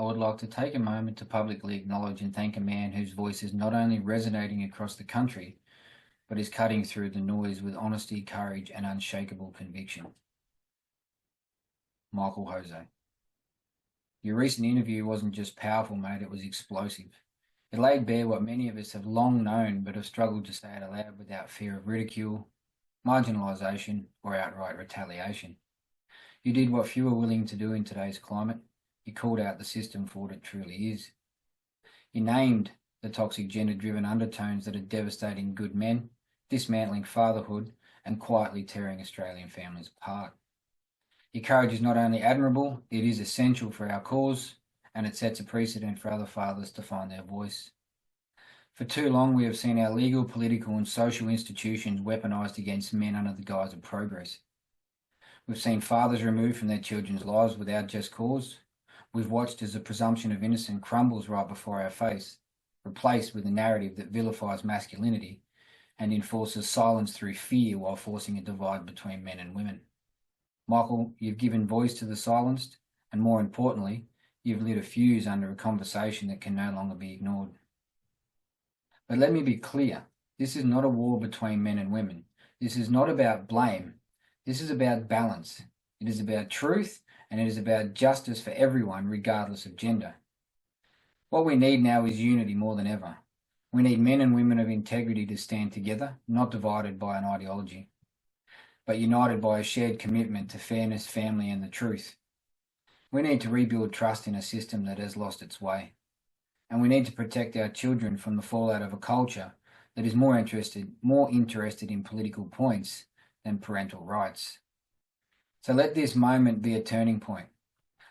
would like to take a moment to publicly acknowledge and thank a man whose voice is not only resonating across the country, but is cutting through the noise with honesty, courage, and unshakable conviction. Michael Jose. Your recent interview wasn't just powerful, mate, it was explosive. It laid bare what many of us have long known but have struggled to say it aloud without fear of ridicule, marginalisation, or outright retaliation. You did what few are willing to do in today's climate. You called out the system for what it truly is. You named the toxic gender-driven undertones that are devastating good men, dismantling fatherhood, and quietly tearing Australian families apart. Your courage is not only admirable, it is essential for our cause, and it sets a precedent for other fathers to find their voice. For too long, we have seen our legal, political, and social institutions weaponised against men under the guise of progress. We've seen fathers removed from their children's lives without just cause. We've watched as the presumption of innocence crumbles right before our face, replaced with a narrative that vilifies masculinity and enforces silence through fear while forcing a divide between men and women. Michael, you've given voice to the silenced, and more importantly, you've lit a fuse under a conversation that can no longer be ignored. But let me be clear, this is not a war between men and women. This is not about blame. This is about balance. It is about truth, and it is about justice for everyone, regardless of gender. What we need now is unity more than ever. We need men and women of integrity to stand together, not divided by an ideology, but united by a shared commitment to fairness, family, and the truth. We need to rebuild trust in a system that has lost its way. And we need to protect our children from the fallout of a culture that is more interested in political points than parental rights. So let this moment be a turning point.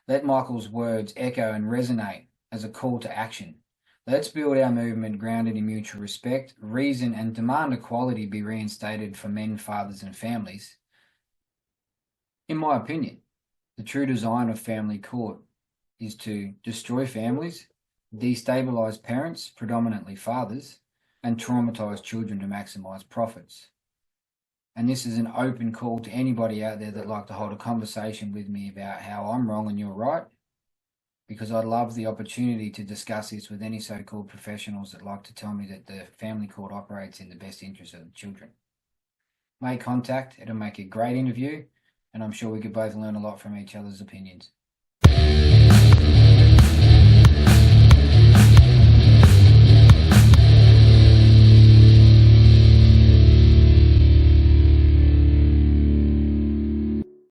Let Michael's words echo and resonate as a call to action. Let's build our movement grounded in mutual respect, reason, and demand equality be reinstated for men, fathers, and families. In my opinion, the true design of family court is to destroy families, destabilise parents, predominantly fathers, and traumatise children to maximise profits. And this is an open call to anybody out there that'd like to hold a conversation with me about how I'm wrong and you're right, because I'd love the opportunity to discuss this with any so-called professionals that like to tell me that the family court operates in the best interest of the children. Make contact, it'll make a great interview, and I'm sure we could both learn a lot from each other's opinions.